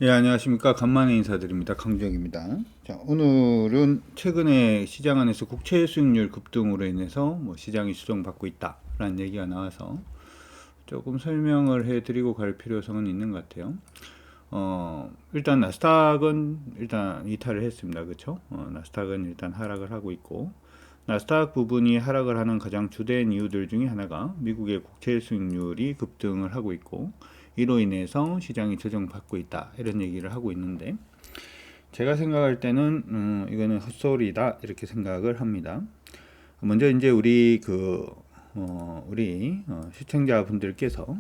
예, 안녕하십니까. 간만에 인사드립니다. 강주혁입니다. 자, 오늘은 최근에 시장 안에서 국채 수익률 급등으로 인해서 시장이 수정받고 있다라는 얘기가 나와서 조금 설명을 해드리고 갈 필요성은 있는 것 같아요. 일단 나스닥은 일단 이탈을 했습니다. 그렇죠? 나스닥은 일단 하락을 하고 있고, 나스닥 부분이 하락을 하는 가장 주된 이유들 중에 하나가 미국의 국채 수익률이 급등을 하고 있고, 이로 인해서 시장이 조정받고 있다, 이런 얘기를 하고 있는데, 제가 생각할 때는 이거는 헛소리다, 이렇게 생각을 합니다. 먼저 이제 우리 시청자분들께서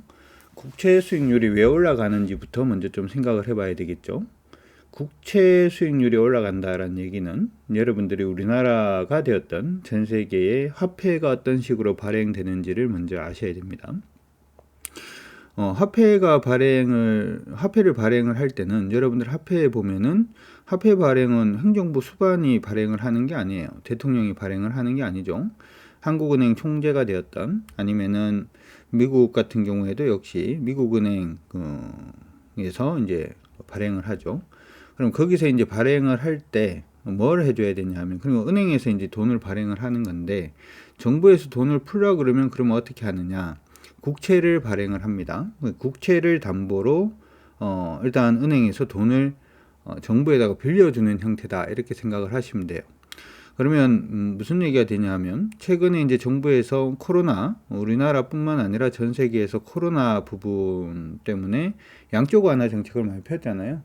국채 수익률이 왜 올라가는지부터 먼저 좀 생각을 해봐야 되겠죠. 국채 수익률이 올라간다라는 얘기는 여러분들이 우리나라가 되었던 전 세계의 화폐가 어떤 식으로 발행되는지를 먼저 아셔야 됩니다. 화폐를 발행을 할 때는 여러분들 화폐에 보면은 화폐 발행은 행정부 수반이 발행을 하는 게 아니에요. 대통령이 발행을 하는 게 아니죠. 한국은행 총재가 되었던 아니면은 미국 같은 경우에도 역시 미국은행에서 이제 발행을 하죠. 그럼 거기서 이제 발행을 할 때 뭘 해줘야 되냐면, 그리고 은행에서 이제 돈을 발행을 하는 건데, 정부에서 돈을 풀라 그러면 그러면 어떻게 하느냐? 국채를 발행을 합니다. 국채를 담보로 일단 은행에서 돈을 정부에다가 빌려주는 형태다, 이렇게 생각을 하시면 돼요. 그러면 무슨 얘기가 되냐면, 최근에 이제 정부에서 코로나, 우리나라뿐만 아니라 전 세계에서 코로나 부분 때문에 양쪽 완화 정책을 많이 폈잖아요.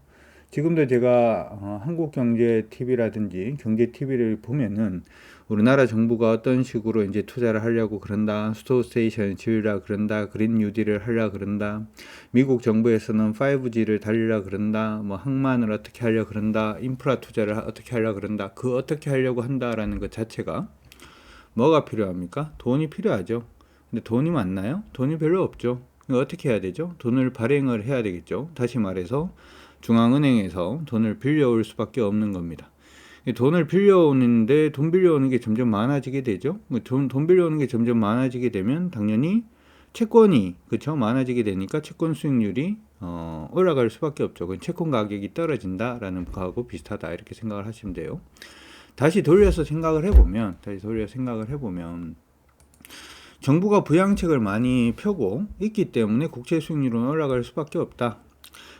지금도 제가 한국경제TV라든지 경제TV를 보면은 우리나라 정부가 어떤 식으로 이제 투자를 하려고 그런다, 수소스테이션 지으려 그런다, 그린 뉴딜을 하려 그런다, 미국 정부에서는 5G를 달리려 그런다, 항만을 어떻게 하려 그런다, 인프라 투자를 어떻게 하려 그런다. 그 어떻게 하려고 한다라는 것 자체가 뭐가 필요합니까? 돈이 필요하죠. 근데 돈이 많나요? 돈이 별로 없죠. 어떻게 해야 되죠? 돈을 발행을 해야 되겠죠. 다시 말해서 중앙은행에서 돈을 빌려올 수밖에 없는 겁니다. 돈을 빌려오는데 돈 빌려오는 게 점점 많아지게 되죠. 돈 빌려오는 게 점점 많아지게 되면 당연히 채권이 그쵸 많아지게 되니까 채권 수익률이 올라갈 수밖에 없죠. 그 채권 가격이 떨어진다라는 거하고 비슷하다, 이렇게 생각을 하시면 돼요. 다시 돌려서 생각을 해보면 정부가 부양책을 많이 펴고 있기 때문에 국채 수익률은 올라갈 수밖에 없다.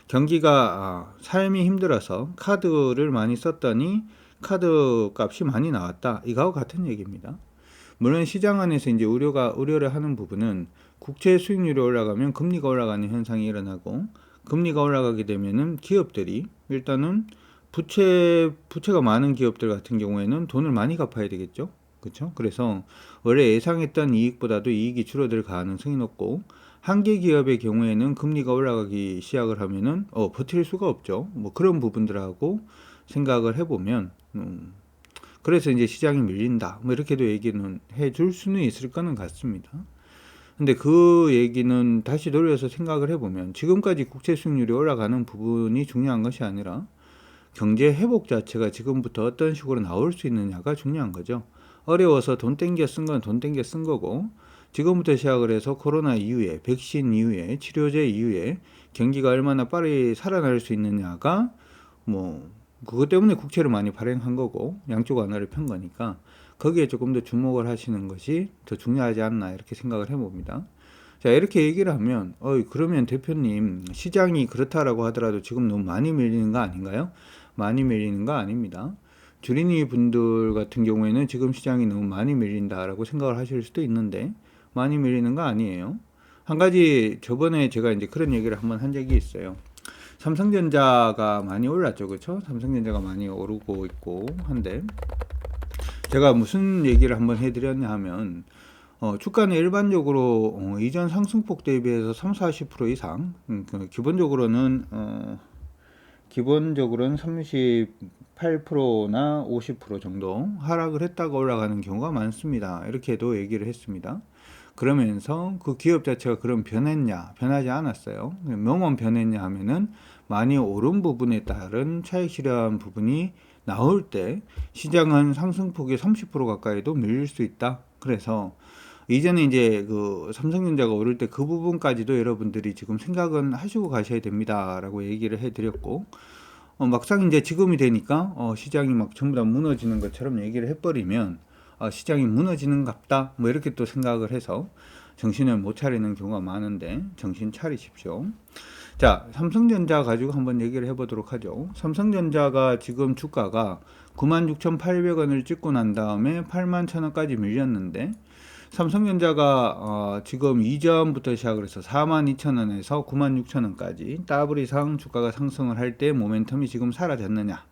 경기가 삶이 힘들어서 카드를 많이 썼더니 카드 값이 많이 나왔다, 이거하고 같은 얘기입니다. 물론 시장 안에서 이제 우려를 하는 부분은 국채 수익률이 올라가면 금리가 올라가는 현상이 일어나고, 금리가 올라가게 되면은 기업들이 일단은 부채가 많은 기업들 같은 경우에는 돈을 많이 갚아야 되겠죠. 그렇죠? 그래서 원래 예상했던 이익보다도 이익이 줄어들 가능성이 높고, 한계 기업의 경우에는 금리가 올라가기 시작을 하면은 버틸 수가 없죠. 그런 부분들하고 생각을 해보면 그래서 이제 시장이 밀린다, 이렇게도 얘기는 해줄 수는 있을 거는 같습니다. 근데 그 얘기는 다시 돌려서 생각을 해보면 지금까지 국채 수익률이 올라가는 부분이 중요한 것이 아니라 경제 회복 자체가 지금부터 어떤 식으로 나올 수 있느냐가 중요한 거죠. 어려워서 돈 땡겨 쓴 건 돈 땡겨 쓴 거고, 지금부터 시작을 해서 코로나 이후에, 백신 이후에, 치료제 이후에 경기가 얼마나 빠르게 살아날 수 있느냐가 그것 때문에 국채를 많이 발행한 거고, 양쪽 완화를 편 거니까 거기에 조금 더 주목을 하시는 것이 더 중요하지 않나, 이렇게 생각을 해봅니다. 자, 이렇게 얘기를 하면 그러면 대표님, 시장이 그렇다라고 하더라도 지금 너무 많이 밀리는 거 아닌가요? 많이 밀리는 거 아닙니다. 주린이 분들 같은 경우에는 지금 시장이 너무 많이 밀린다라고 생각을 하실 수도 있는데, 많이 밀리는 거 아니에요. 한 가지, 저번에 제가 이제 그런 얘기를 한번 한 적이 있어요. 삼성전자가 많이 올랐죠, 그렇죠? 삼성전자가 많이 오르고 있고 한데, 제가 무슨 얘기를 한번 해드렸냐 하면, 주가는 일반적으로 이전 상승폭 대비해서 3, 40% 이상, 기본적으로는 38%나 50% 정도 하락을 했다가 올라가는 경우가 많습니다. 이렇게도 얘기를 했습니다. 그러면서 그 기업 자체가 그럼 변했냐? 변하지 않았어요. 뭐만 변했냐 하면은 많이 오른 부분에 따른 차익 실현 부분이 나올 때 시장은 상승폭이 30% 가까이도 밀릴 수 있다. 그래서 이전에 이제 그 삼성전자가 오를 때 그 부분까지도 여러분들이 지금 생각은 하시고 가셔야 됩니다라고 얘기를 해드렸고, 막상 이제 지금이 되니까 시장이 막 전부 다 무너지는 것처럼 얘기를 해버리면 시장이 무너지는갑다 뭐 이렇게 또 생각을 해서 정신을 못 차리는 경우가 많은데 정신 차리십시오. 자, 삼성전자 가지고 한번 얘기를 해보도록 하죠. 삼성전자가 지금 주가가 96,800원을 찍고 난 다음에 81,000원까지 밀렸는데, 삼성전자가 지금 이전부터 시작을 해서 42,000원에서 96,000원까지 더블 이상 주가가 상승을 할 때 모멘텀이 지금 사라졌느냐,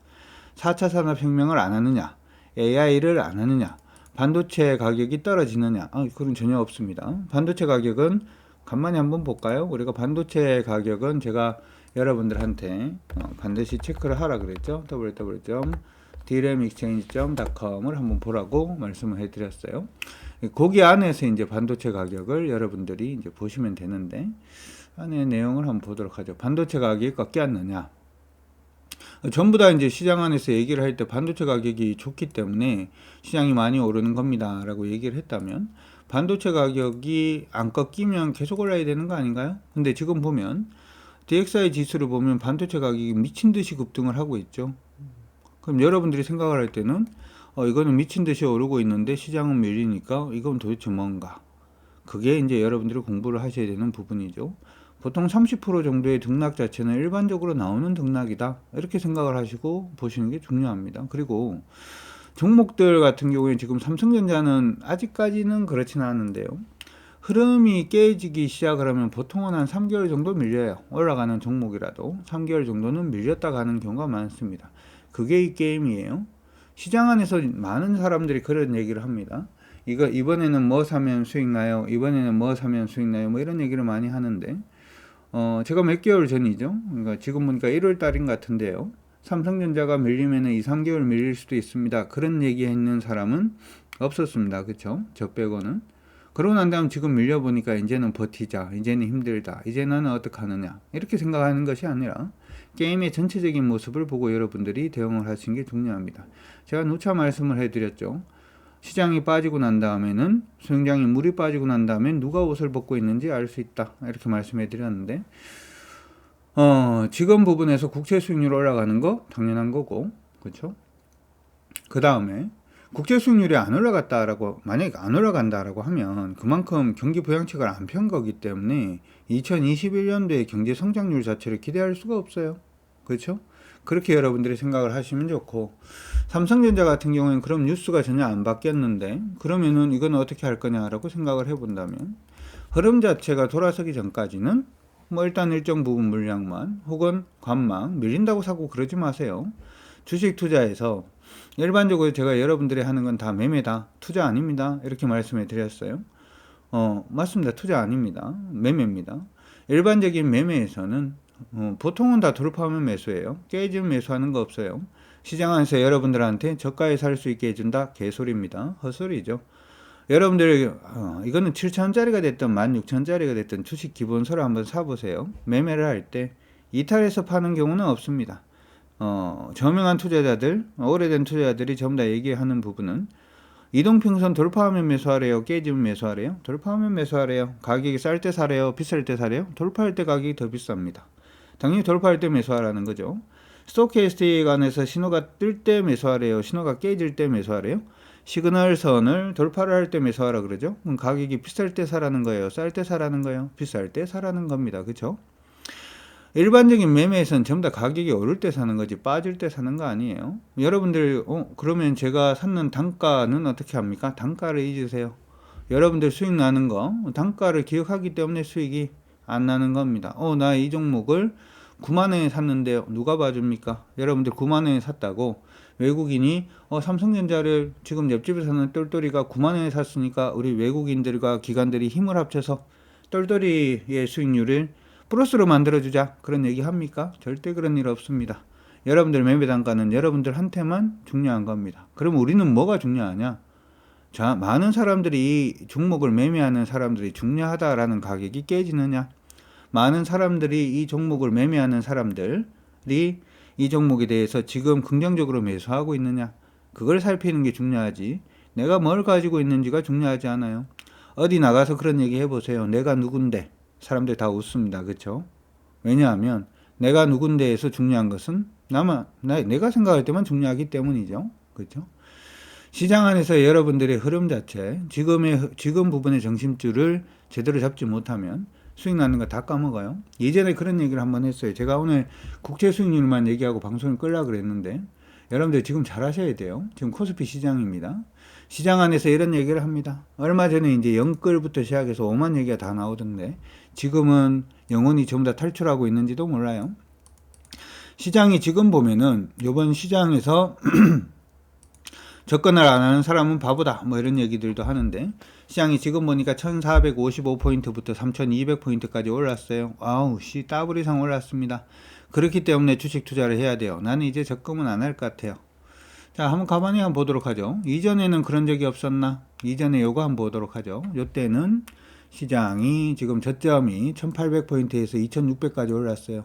4차 산업혁명을 안 하느냐, AI를 안 하느냐, 반도체 가격이 떨어지느냐, 그건 전혀 없습니다. 반도체 가격은 간만에 한번 볼까요? 우리가 반도체 가격은 제가 여러분들한테 반드시 체크를 하라 그랬죠. www.dramexchange.com을 한번 보라고 말씀을 해드렸어요. 거기 안에서 이제 반도체 가격을 여러분들이 이제 보시면 되는데, 안에 내용을 한번 보도록 하죠. 반도체 가격이 꺾였느냐? 전부 다 이제 시장 안에서 얘기를 할 때 반도체 가격이 좋기 때문에 시장이 많이 오르는 겁니다 라고 얘기를 했다면, 반도체 가격이 안 꺾이면 계속 올라야 되는 거 아닌가요? 근데 지금 보면 DXY 지수를 보면 반도체 가격이 미친 듯이 급등을 하고 있죠. 그럼 여러분들이 생각을 할 때는 이거는 미친 듯이 오르고 있는데 시장은 밀리니까 이건 도대체 뭔가? 그게 이제 여러분들이 공부를 하셔야 되는 부분이죠. 보통 30% 정도의 등락 자체는 일반적으로 나오는 등락이다, 이렇게 생각을 하시고 보시는 게 중요합니다. 그리고 종목들 같은 경우에 지금 삼성전자는 아직까지는 그렇지는 않은데요, 흐름이 깨지기 시작을 하면 보통은 한 3개월 정도 밀려요. 올라가는 종목이라도 3개월 정도는 밀렸다 가는 경우가 많습니다. 그게 이 게임이에요. 시장 안에서 많은 사람들이 그런 얘기를 합니다. 이번에는 뭐 사면 수익 나요, 이번에는 뭐 사면 수익 나요, 뭐 이런 얘기를 많이 하는데, 제가 몇 개월 전이죠. 그러니까 지금 보니까 1월 달인 것 같은데요, 삼성전자가 밀리면은 2, 3개월 밀릴 수도 있습니다, 그런 얘기 했는 사람은 없었습니다. 그쵸? 저 빼고는. 그러고 난 다음 지금 밀려보니까 이제는 버티자, 이제는 힘들다, 이제 나는 어떡하느냐, 이렇게 생각하는 것이 아니라 게임의 전체적인 모습을 보고 여러분들이 대응을 하시는 게 중요합니다. 제가 누차 말씀을 해드렸죠. 시장이 빠지고 난 다음에는, 수영장에 물이 빠지고 난 다음에 누가 옷을 벗고 있는지 알 수 있다, 이렇게 말씀해 드렸는데, 지금 부분에서 국채 수익률 올라가는 거 당연한 거고, 그렇죠? 그 다음에 국채 수익률이 안 올라갔다라고, 만약에 안 올라간다라고 하면 그만큼 경기 부양책을 안 편 거기 때문에 2021년도에 경제 성장률 자체를 기대할 수가 없어요. 그렇죠? 그렇게 여러분들이 생각을 하시면 좋고, 삼성전자 같은 경우에는 그럼 뉴스가 전혀 안 바뀌었는데 그러면은 이건 어떻게 할 거냐라고 생각을 해본다면, 흐름 자체가 돌아서기 전까지는 뭐 일단 일정 부분 물량만 혹은 관망 밀린다고 사고 그러지 마세요. 주식 투자에서 일반적으로 제가 여러분들이 하는 건 다 매매다, 투자 아닙니다, 이렇게 말씀해 드렸어요. 맞습니다. 투자 아닙니다. 매매입니다. 일반적인 매매에서는 보통은 다 돌파하면 매수예요. 깨지면 매수하는 거 없어요. 시장 안에서 여러분들한테 저가에 살 수 있게 해준다, 개소리입니다. 헛소리죠. 여러분들이 이거는 7,000원짜리가 됐든 16,000원짜리가 됐든 주식 기본서를 한번 사보세요. 매매를 할 때 이탈해서 파는 경우는 없습니다. 저명한 투자자들, 오래된 투자자들이 전부 다 얘기하는 부분은 이동평선 돌파하면 매수하래요, 깨지면 매수하래요? 돌파하면 매수하래요. 가격이 쌀 때 사래요, 비쌀 때 사래요? 돌파할 때 가격이 더 비쌉니다. 당연히 돌파할 때 매수하라는 거죠. 스토캐스틱 안에서 신호가 뜰 때 매수하래요, 신호가 깨질 때 매수하래요? 시그널 선을 돌파를 할 때 매수하라 그러죠. 그럼 가격이 비쌀 때 사라는 거예요, 쌀 때 사라는 거예요? 비쌀 때 사라는 겁니다. 그렇죠? 일반적인 매매에서는 전부 다 가격이 오를 때 사는 거지 빠질 때 사는 거 아니에요. 여러분들 그러면 제가 샀는 단가는 어떻게 합니까? 단가를 잊으세요. 여러분들 수익 나는 거 단가를 기억하기 때문에 수익이 안 나는 겁니다. 나 이 종목을 9만원에 샀는데 누가 봐줍니까? 여러분들 9만원에 샀다고 외국인이 삼성전자를 지금 옆집에 사는 똘똘이가 9만원에 샀으니까 우리 외국인들과 기관들이 힘을 합쳐서 똘똘이의 수익률을 플러스로 만들어주자, 그런 얘기 합니까? 절대 그런 일 없습니다. 여러분들 매매 단가는 여러분들한테만 중요한 겁니다. 그럼 우리는 뭐가 중요하냐? 자, 많은 사람들이 이 종목을 매매하는 사람들이 중요하다라는 가격이 깨지느냐, 많은 사람들이 이 종목을 매매하는 사람들이 이 종목에 대해서 지금 긍정적으로 매수하고 있느냐, 그걸 살피는 게 중요하지 내가 뭘 가지고 있는지가 중요하지 않아요. 어디 나가서 그런 얘기 해보세요. 내가 누군데. 사람들 다 웃습니다. 그쵸? 왜냐하면 내가 누군데에서 중요한 것은 내가 생각할 때만 중요하기 때문이죠. 그렇죠? 시장 안에서 여러분들의 흐름 자체, 지금 부분의 정심줄을 제대로 잡지 못하면 수익 나는 거 다 까먹어요. 예전에 그런 얘기를 한번 했어요. 제가 오늘 국제 수익률만 얘기하고 방송을 끌려고 그랬는데 여러분들 지금 잘 하셔야 돼요. 지금 코스피 시장입니다. 시장 안에서 이런 얘기를 합니다. 얼마 전에 이제 0끌부터 시작해서 5만 얘기가 다 나오던데 지금은 영원히 전부 다 탈출하고 있는지도 몰라요. 시장이 지금 보면은 이번 시장에서 접근을 안 하는 사람은 바보다 뭐 이런 얘기들도 하는데 시장이 지금 보니까 1455포인트부터 3200포인트까지 올랐어요. 아우 씨 더블 이상 올랐습니다. 그렇기 때문에 주식 투자를 해야 돼요. 나는 이제 적금은 안 할 것 같아요. 자, 한번 가만히 한번 보도록 하죠. 이전에는 그런 적이 없었나? 이전에 요거 한번 보도록 하죠. 요때는 시장이 지금 저점이 1800포인트에서 2600까지 올랐어요.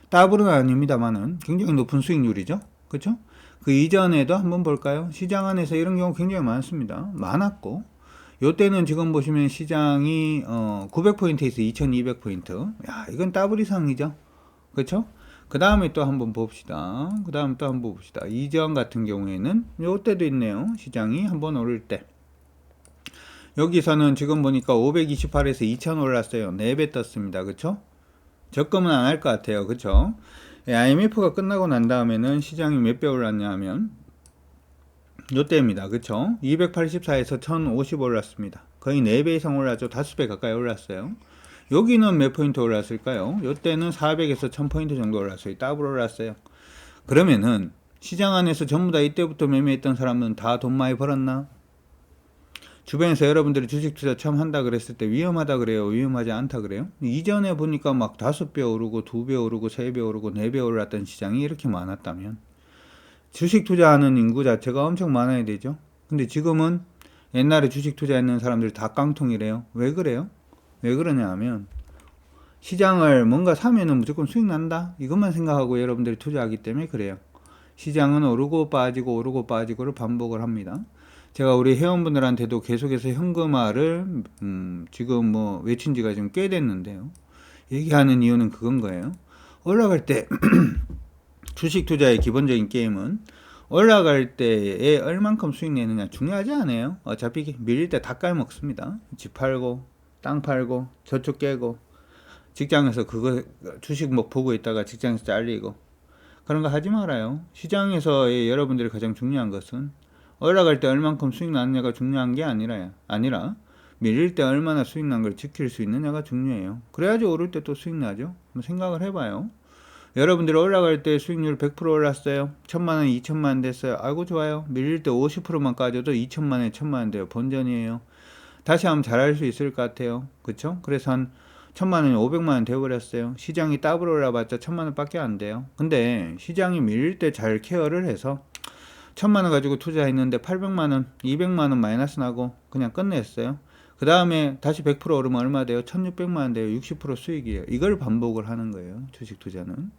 더블은 아닙니다만은 굉장히 높은 수익률이죠. 그렇죠? 그 이전에도 한번 볼까요? 시장 안에서 이런 경우 굉장히 많습니다. 많았고 요때는 지금 보시면 시장이 900포인트에서 2200포인트. 야, 이건 더블 이상이죠. 그렇죠? 그 다음에 또 한번 봅시다. 이전 같은 경우에는 요때도 있네요. 시장이 한번 오를 때. 여기서는 지금 보니까 528에서 2000 올랐어요. 4배 떴습니다. 그쵸? 적금은 안 할 것 같아요. 그쵸? IMF가 끝나고 난 다음에는 시장이 몇 배 올랐냐 하면 요때입니다. 그쵸? 284에서 1050 올랐습니다. 거의 4배 이상 올랐죠. 5배 가까이 올랐어요. 여기는 몇 포인트 올랐을까요? 요때는 400에서 1000포인트 정도 올랐어요. 더블 올랐어요. 그러면은 시장 안에서 전부 다 이때부터 매매했던 사람은 다 돈 많이 벌었나? 주변에서 여러분들이 주식 투자 처음 한다 그랬을 때 위험하다 그래요? 위험하지 않다 그래요? 이전에 보니까 막 5배 오르고 2배 오르고 3배 오르고 4배 올랐던 시장이 이렇게 많았다면 주식 투자하는 인구 자체가 엄청 많아야 되죠. 근데 지금은 옛날에 주식 투자했는 사람들 다 깡통이래요. 왜 그래요? 왜 그러냐 하면 시장을 뭔가 사면은 무조건 수익 난다 이것만 생각하고 여러분들이 투자하기 때문에 그래요. 시장은 오르고 빠지고 오르고 빠지고를 반복을 합니다. 제가 우리 회원분들한테도 계속해서 현금화를 지금 뭐 외친 지가 좀 꽤 됐는데요. 얘기하는 이유는 그건 거예요. 올라갈 때 주식 투자의 기본적인 게임은 올라갈 때에 얼만큼 수익 내느냐 중요하지 않아요. 어차피 밀릴 때 다 깔먹습니다. 집 팔고 땅 팔고 저축 깨고 직장에서 그거 주식 뭐 보고 있다가 직장에서 잘리고 그런 거 하지 말아요. 시장에서의 여러분들이 가장 중요한 것은 올라갈 때 얼만큼 수익 나느냐가 중요한 게 아니라 밀릴 때 얼마나 수익 난 걸 지킬 수 있느냐가 중요해요. 그래야지 오를 때 또 수익 나죠. 한번 생각을 해봐요. 여러분들이 올라갈 때 수익률 100% 올랐어요. 1000만원, 2000만원 됐어요. 아이고 좋아요. 밀릴 때 50%만 까져도 2000만원에 1000만원 돼요. 본전이에요. 다시 하면 잘할 수 있을 것 같아요. 그쵸? 그래서 한 1000만원이 500만원 되어버렸어요. 시장이 더블 올라봤자 1000만원 밖에 안 돼요. 근데 시장이 밀릴 때 잘 케어를 해서 1000만원 가지고 투자했는데 800만원, 200만원 마이너스 나고 그냥 끝냈어요. 그 다음에 다시 100% 오르면 얼마 돼요? 1600만원 돼요. 60% 수익이에요. 이걸 반복을 하는 거예요. 주식 투자는.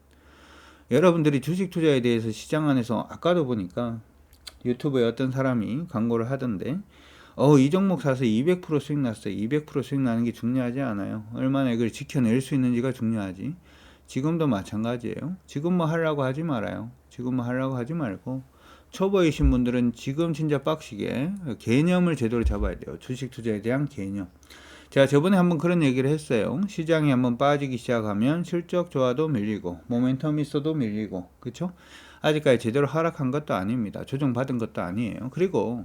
여러분들이 주식 투자에 대해서 시장 안에서 아까도 보니까 유튜브에 어떤 사람이 광고를 하던데 이 종목 사서 200% 수익 났어요. 200% 수익 나는 게 중요하지 않아요. 얼마나 이걸 지켜낼 수 있는지가 중요하지. 지금도 마찬가지예요. 지금 뭐 하려고 하지 말아요. 지금 뭐 하려고 하지 말고 초보이신 분들은 지금 진짜 빡시게 개념을 제대로 잡아야 돼요. 주식 투자에 대한 개념. 제가 저번에 한번 그런 얘기를 했어요. 시장이 한번 빠지기 시작하면 실적 좋아도 밀리고 모멘텀 있어도 밀리고 그쵸? 아직까지 제대로 하락한 것도 아닙니다. 조정받은 것도 아니에요. 그리고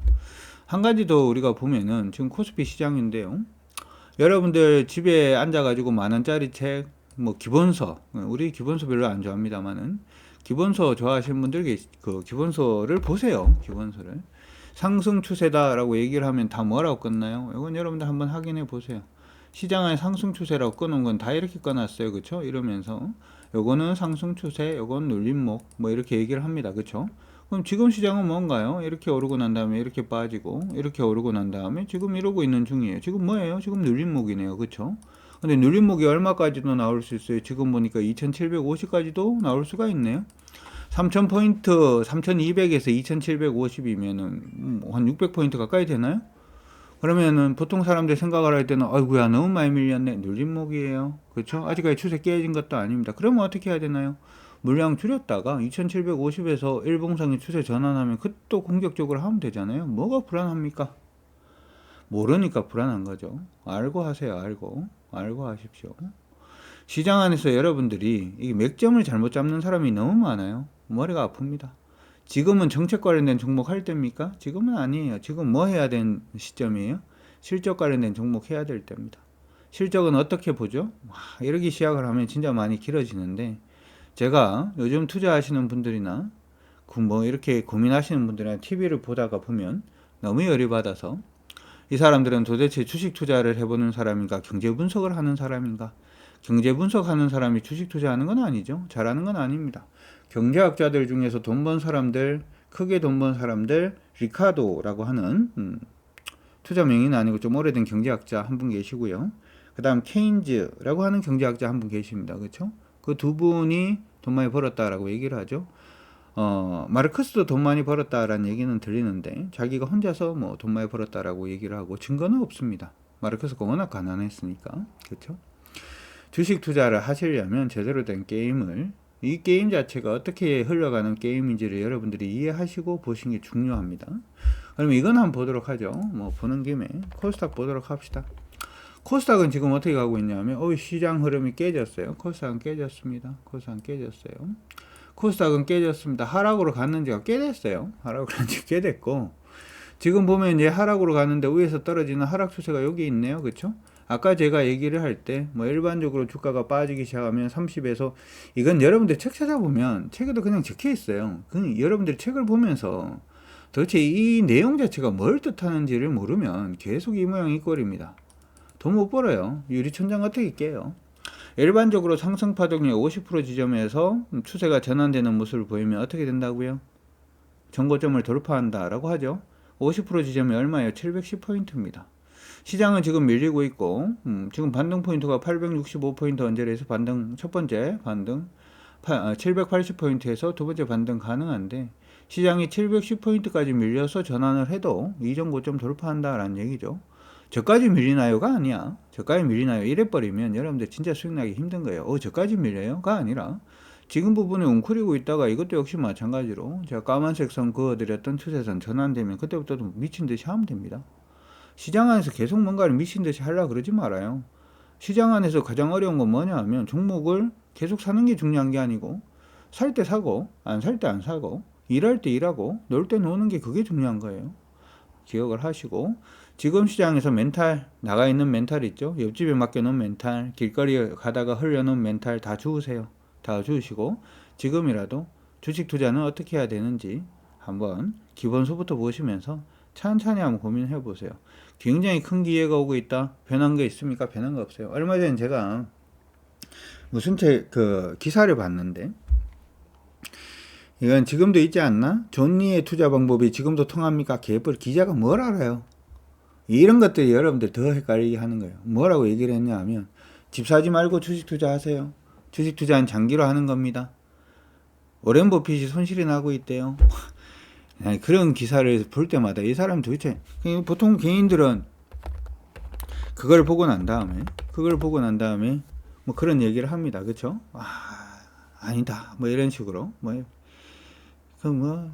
한 가지 더 우리가 보면은 지금 코스피 시장인데요. 여러분들 집에 앉아가지고 10,000원짜리 책, 뭐 기본서, 우리 기본서 별로 안 좋아합니다만은 기본서 좋아하시는 분들 그 기본서를 보세요. 기본서를 상승 추세다라고 얘기를 하면 다 뭐라고 끝나요? 이건 여러분들 한번 확인해 보세요. 시장의 상승 추세라고 끊은 건 다 이렇게 끊었어요. 그쵸? 이러면서 요거는 상승 추세, 요건 눌림목 뭐 이렇게 얘기를 합니다. 그쵸? 그럼 지금 시장은 뭔가요? 이렇게 오르고 난 다음에 이렇게 빠지고 이렇게 오르고 난 다음에 지금 이러고 있는 중이에요. 지금 뭐예요? 지금 눌림목이네요. 그쵸? 근데 눌림목이 얼마까지도 나올 수 있어요? 지금 보니까 2750까지도 나올 수가 있네요. 3000포인트, 3200에서 2750이면은 한 600포인트 가까이 되나요? 그러면은 보통 사람들이 생각을 할 때는 아이고야 너무 많이 밀렸네. 눌림목이에요. 그렇죠? 아직까지 추세 깨진 것도 아닙니다. 그러면 어떻게 해야 되나요? 물량 줄였다가 2750에서 일봉상의 추세 전환하면 그또 공격적으로 하면 되잖아요. 뭐가 불안합니까? 모르니까 불안한 거죠. 알고 하세요. 알고 하십시오. 시장 안에서 여러분들이 이 맥점을 잘못 잡는 사람이 너무 많아요. 머리가 아픕니다. 지금은 정책 관련된 종목 할 때입니까? 지금은 아니에요. 지금 뭐 해야 되는 시점이에요? 실적 관련된 종목 해야 될 때입니다. 실적은 어떻게 보죠? 이렇게 시작을 하면 진짜 많이 길어지는데, 제가 요즘 투자하시는 분들이나 뭐 이렇게 고민하시는 분들이나 TV를 보다가 보면 너무 열이 받아서 이 사람들은 도대체 주식 투자를 해보는 사람인가, 경제 분석을 하는 사람인가? 경제 분석하는 사람이 주식 투자하는 건 아니죠. 잘하는 건 아닙니다. 경제학자들 중에서 돈 번 사람들, 크게 돈 번 사람들, 리카도라고 하는 투자 명의는 아니고 좀 오래된 경제학자 한 분 계시고요. 그 다음 케인즈라고 하는 경제학자 한 분 계십니다. 그렇죠? 그 두 분이 돈 많이 벌었다라고 얘기를 하죠. 마르크스도 돈 많이 벌었다라는 얘기는 들리는데 자기가 혼자서 뭐 돈 많이 벌었다라고 얘기를 하고 증거는 없습니다. 마르크스가 워낙 가난했으니까. 그렇죠? 주식 투자를 하시려면 제대로 된 게임을, 이 게임 자체가 어떻게 흘러가는 게임인지를 여러분들이 이해하시고 보시는 게 중요합니다. 그럼 이건 한번 보도록 하죠. 뭐 보는 김에 코스닥 보도록 합시다. 코스닥은 지금 어떻게 가고 있냐면 시장 흐름이 깨졌어요. 코스닥은 깨졌습니다. 코스닥은 깨졌어요. 코스닥은 깨졌습니다. 하락으로 갔는지가 꽤 됐어요. 하락으로 갔는지 꽤 됐고, 지금 보면 이제 하락으로 가는데 위에서 떨어지는 하락 추세가 여기 있네요. 그렇죠? 아까 제가 얘기를 할 때 뭐 일반적으로 주가가 빠지기 시작하면 30에서, 이건 여러분들 책 찾아보면 책에도 그냥 적혀 있어요. 여러분들이 책을 보면서 도대체 이 내용 자체가 뭘 뜻하는지를 모르면 계속 이 모양 이 꼴입니다. 돈 못 벌어요. 유리천장 어떻게 깨요? 일반적으로 상승파동률 50% 지점에서 추세가 전환되는 모습을 보이면 어떻게 된다고요? 정고점을 돌파한다라고 하죠. 50% 지점이 얼마예요? 710포인트입니다. 시장은 지금 밀리고 있고, 지금 반등 포인트가 865포인트 언저리에서 반등, 첫 번째 반등 780포인트에서 두 번째 반등 가능한데, 시장이 710포인트까지 밀려서 전환을 해도 이전 고점 돌파한다라는 얘기죠. 저까지 밀리나요가 아니야. 저까지 밀리나요? 이래버리면 여러분들 진짜 수익 나기 힘든 거예요. 저까지 밀려요?가 아니라 지금 부분에 웅크리고 있다가 이것도 역시 마찬가지로 제가 까만색 선 그어드렸던 추세선 전환되면 그때부터도 미친 듯이 하면 됩니다. 시장 안에서 계속 뭔가를 미친 듯이 하려고 그러지 말아요. 시장 안에서 가장 어려운 건 뭐냐 하면 종목을 계속 사는 게 중요한 게 아니고, 살 때 사고 안 살 때 안 사고, 일할 때 일하고 놀 때 노는 게 그게 중요한 거예요. 기억을 하시고, 지금 시장에서 멘탈, 나가 있는 멘탈 있죠? 옆집에 맡겨놓은 멘탈, 길거리에 가다가 흘려놓은 멘탈 다 주우세요. 다 주우시고, 지금이라도 주식 투자는 어떻게 해야 되는지 한번 기본서부터 보시면서 천천히 한번 고민해 보세요. 굉장히 큰 기회가 오고 있다. 변한 게 있습니까? 변한 거 없어요. 얼마 전에 제가 무슨 기사를 봤는데, 이건 지금도 있지 않나? 존니의 투자 방법이 지금도 통합니까? 개뿔, 기자가 뭘 알아요? 이런 것들이 여러분들 더 헷갈리게 하는 거예요. 뭐라고 얘기를 했냐 하면, 집 사지 말고 주식 투자하세요. 주식 투자는 장기로 하는 겁니다. 워렌 버핏이 손실이 나고 있대요. 그런 기사를 볼 때마다 이 사람 도대체, 보통 개인들은 그걸 보고 난 다음에 뭐 그런 얘기를 합니다. 그쵸? 아니다. 뭐 이런 식으로 뭐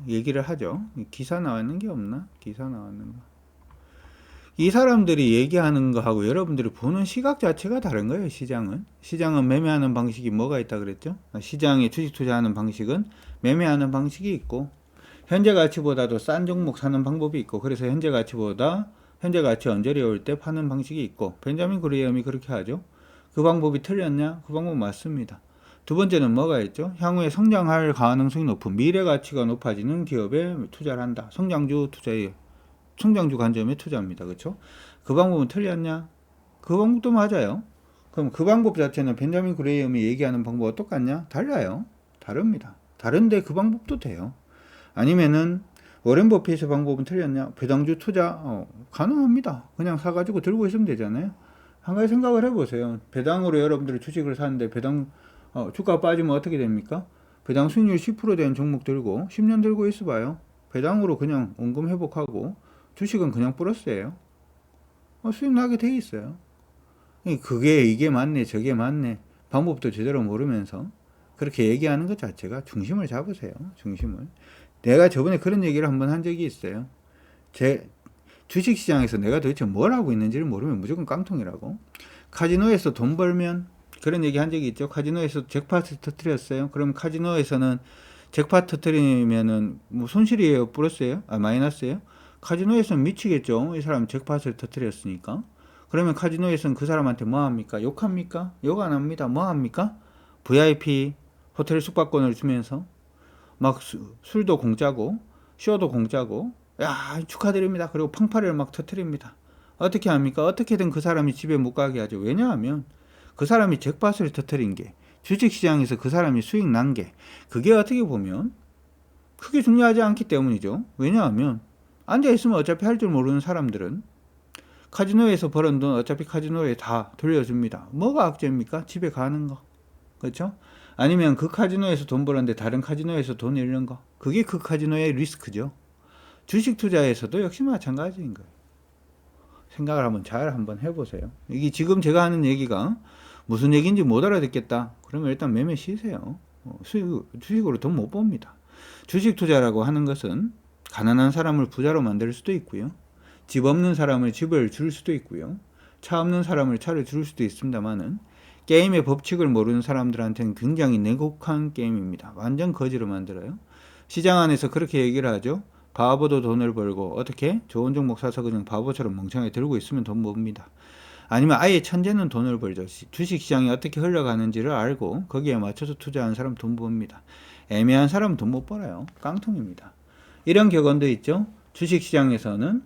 얘기를 하죠. 기사 나왔는 게 없나? 기사 나왔는 거. 이 사람들이 얘기하는 거하고 여러분들이 보는 시각 자체가 다른 거예요. 시장은 매매하는 방식이 뭐가 있다 그랬죠? 시장에 주식 투자하는 방식은 매매하는 방식이 있고, 현재 가치보다도 싼 종목 사는 방법이 있고, 그래서 현재 가치 언저리 올 때 파는 방식이 있고, 벤자민 그레이엄이 그렇게 하죠. 그 방법이 틀렸냐? 그 방법 맞습니다. 두 번째는 뭐가 있죠? 향후에 성장할 가능성이 높은, 미래 가치가 높아지는 기업에 투자를 한다. 성장주 관점에 투자합니다. 그렇죠? 그 방법은 틀렸냐? 그 방법도 맞아요. 그럼 그 방법 자체는 벤자민 그레이엄이 얘기하는 방법과 똑같냐? 달라요. 다릅니다. 다른데 그 방법도 돼요. 아니면은 워렌 버핏의 방법은 틀렸냐? 배당주 투자 가능합니다. 그냥 사가지고 들고 있으면 되잖아요. 한 가지 생각을 해보세요. 배당으로 여러분들이 주식을 사는데 배당 주가 빠지면 어떻게 됩니까? 배당 수익률 10% 된 종목 들고 10년 들고 있어봐요. 배당으로 그냥 원금 회복하고, 주식은 그냥 플러스예요. 수익 나게 돼 있어요. 그게 이게 맞네 저게 맞네 방법도 제대로 모르면서 그렇게 얘기하는 것 자체가 중심을 잡으세요. 중심을. 내가 저번에 그런 얘기를 한번 한 적이 있어요. 제 주식시장에서 내가 도대체 뭘 하고 있는지를 모르면 무조건 깡통이라고. 카지노에서 돈 벌면 그런 얘기 한 적이 있죠. 카지노에서 잭팟을 터뜨렸어요. 그럼 카지노에서는 잭팟 터뜨리면은 뭐 손실이에요? 플러스예요? 아 마이너스예요? 카지노에서는 미치겠죠. 이 사람 잭팟을 터뜨렸으니까. 그러면 카지노에서는 그 사람한테 뭐 합니까? 욕합니까? 욕 안 합니다. 뭐 합니까? VIP 호텔 숙박권을 주면서 막 술도 공짜고 쇼도 공짜고 야 축하드립니다. 그리고 팡파를 막 터뜨립니다. 어떻게 합니까? 어떻게든 그 사람이 집에 못 가게 하죠. 왜냐하면 그 사람이 잭팟을 터뜨린 게 주식시장에서 그 사람이 수익 난 게 그게 어떻게 보면 크게 중요하지 않기 때문이죠. 왜냐하면 앉아있으면 어차피 할 줄 모르는 사람들은 카지노에서 벌은 돈 어차피 카지노에 다 돌려줍니다. 뭐가 악재입니까? 집에 가는 거. 그렇죠? 아니면 그 카지노에서 돈 벌었는데 다른 카지노에서 돈 잃는 거. 그게 그 카지노의 리스크죠. 주식 투자에서도 역시 마찬가지인 거예요. 생각을 한번 해보세요. 이게 지금 제가 하는 얘기가 무슨 얘기인지 못 알아듣겠다. 그러면 일단 매매 쉬세요. 주식으로 돈 못 법니다. 주식 투자라고 하는 것은 가난한 사람을 부자로 만들 수도 있고요. 집 없는 사람을 집을 줄 수도 있고요. 차 없는 사람을 차를 줄 수도 있습니다만은 게임의 법칙을 모르는 사람들한테는 굉장히 냉혹한 게임입니다. 완전 거지로 만들어요. 시장 안에서 그렇게 얘기를 하죠. 바보도 돈을 벌고 어떻게? 좋은 종목 사서 그냥 바보처럼 멍청하게 들고 있으면 돈 법니다. 아니면 아예 천재는 돈을 벌죠. 주식시장이 어떻게 흘러가는지를 알고 거기에 맞춰서 투자하는 사람 돈 법니다. 애매한 사람은 돈 못 벌어요. 깡통입니다. 이런 격언도 있죠. 주식시장에서는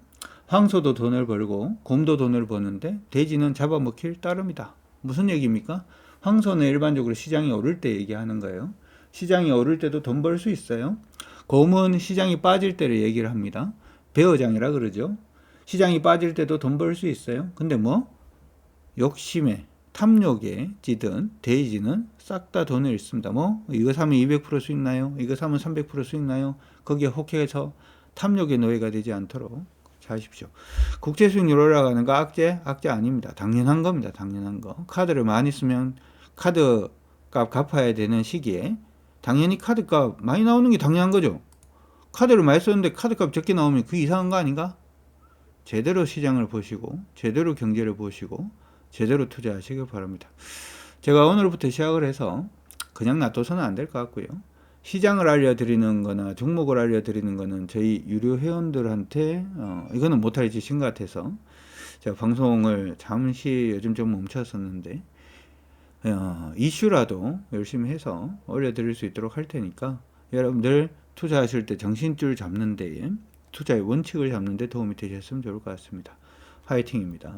황소도 돈을 벌고 곰도 돈을 버는데 돼지는 잡아먹힐 따름이다. 무슨 얘기입니까? 황소는 일반적으로 시장이 오를 때 얘기하는 거예요. 시장이 오를 때도 돈 벌 수 있어요. 곰은 시장이 빠질 때를 얘기를 합니다. 배어장이라 그러죠. 시장이 빠질 때도 돈 벌 수 있어요. 근데 뭐 욕심에 탐욕에 찌든 돼지는 싹 다 돈을 잃습니다. 뭐 이거 사면 200% 수익 나요. 이거 사면 300% 수익 나요. 거기에 혹해서 탐욕의 노예가 되지 않도록 하십시오. 국제 수익률 올라가는 거 악재? 악재 아닙니다. 당연한 겁니다. 당연한 거. 카드를 많이 쓰면 카드 값 갚아야 되는 시기에 당연히 카드 값 많이 나오는 게 당연한 거죠. 카드를 많이 썼는데 카드 값 적게 나오면 그 이상한 거 아닌가? 제대로 시장을 보시고 제대로 경제를 보시고 제대로 투자하시길 바랍니다. 제가 오늘부터 시작을 해서 그냥 놔둬서는 안 될 것 같고요. 시장을 알려드리는 거나 종목을 알려드리는 거는 저희 유료 회원들한테 이거는 못할 짓인 것 같아서 제가 방송을 잠시 요즘 좀 멈췄었는데 이슈라도 열심히 해서 올려드릴 수 있도록 할 테니까 여러분들 투자하실 때 정신줄 잡는 데에 투자의 원칙을 잡는 데 도움이 되셨으면 좋을 것 같습니다. 화이팅입니다.